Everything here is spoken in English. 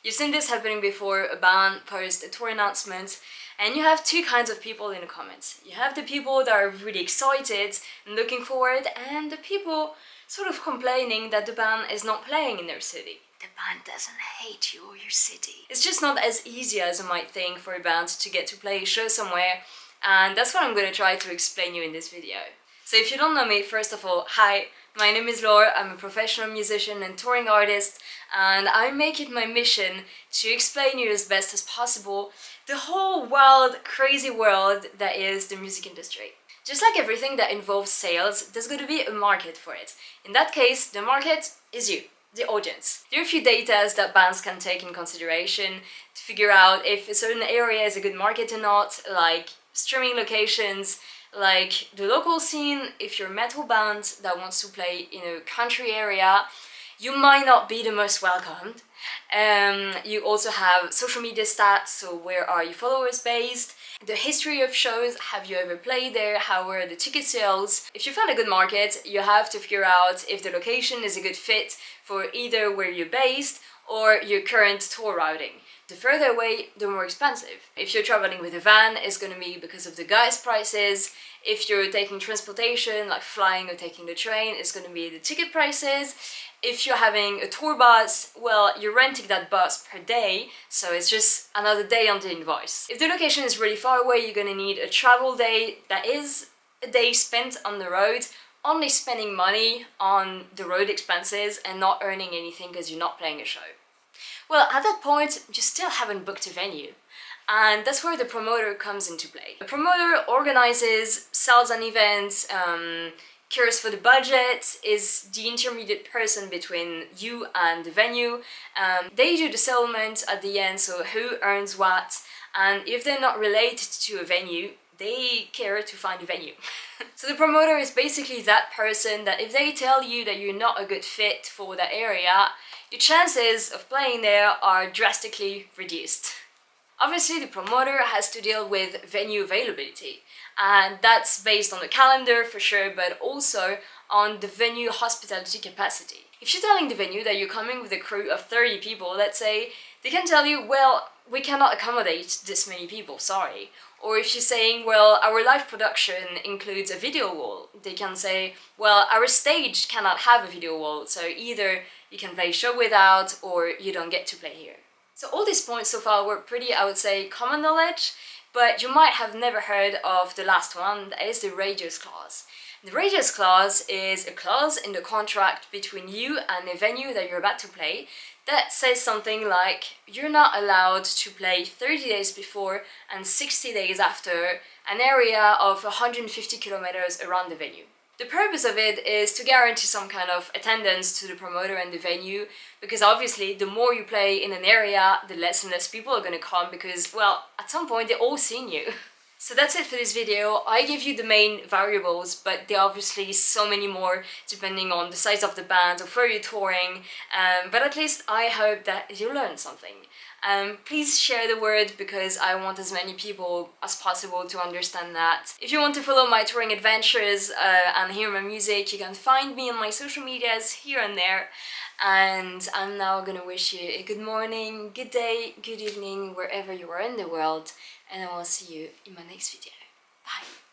You've seen this happening before, a band posts a tour announcement, and you have two kinds of people in the comments. You have the people that are really excited and looking forward, and the people sort of complaining that the band is not playing in their city. The band doesn't hate you or your city. It's just not as easy as you might think for a band to get to play a show somewhere, and that's what I'm going to try to explain you in this video. So if you don't know me, first of all, hi, my name is Laura, I'm a professional musician and touring artist, and I make it my mission to explain you as best as possible the whole wild, crazy world that is the music industry. Just like everything that involves sales, there's going to be a market for it. In that case, the market is you, the audience. There are a few data that bands can take in consideration to figure out if a certain area is a good market or not, like streaming locations, like the local scene. If you're a metal band that wants to play in a country area, you might not be the most welcomed. You also have social media stats, so where are your followers based? The history of shows, have you ever played there? How were the ticket sales? If you found a good market, you have to figure out if the location is a good fit for either where you're based or your current tour routing. The further away, the more expensive. If you're traveling with a van, it's going to be because of the gas prices. If you're taking transportation, like flying or taking the train, it's going to be the ticket prices. If you're having a tour bus, well, you're renting that bus per day, so it's just another day on the invoice. If the location is really far away, you're going to need a travel day that is a day spent on the road, only spending money on the road expenses and not earning anything because you're not playing a show. Well, at that point, you still haven't booked a venue. And that's where the promoter comes into play. The promoter organizes, sells an event, cares for the budget, is the intermediate person between you and the venue. They do the settlement at the end, so who earns what. And if they're not related to a venue, they care to find a venue. So the promoter is basically that person that if they tell you that you're not a good fit for that area, your chances of playing there are drastically reduced. Obviously, the promoter has to deal with venue availability, and that's based on the calendar for sure, but also on the venue hospitality capacity. If you're telling the venue that you're coming with a crew of 30 people, let's say, they can tell you, well, we cannot accommodate this many people, sorry. Or if you're saying, well, our live production includes a video wall, they can say, well, our stage cannot have a video wall, so either you can play a show without or you don't get to play here. So all these points so far were pretty, I would say, common knowledge, but you might have never heard of the last one, that is the radius clause. The radius clause is a clause in the contract between you and the venue that you're about to play that says something like you're not allowed to play 30 days before and 60 days after an area of 150 kilometers around the venue. The purpose of it is to guarantee some kind of attendance to the promoter and the venue, because obviously the more you play in an area, the less and less people are going to come because, well, at some point they're all seen you. So that's it for this video. I give you the main variables, but there are obviously so many more depending on the size of the band or where you're touring, but at least I hope that you learned something. Please share the word because I want as many people as possible to understand that. If you want to follow my touring adventures and hear my music, you can find me on my social medias here and there. And I'm now gonna wish you a good morning, good day, good evening, wherever you are in the world, and I will see you in my next video. Bye!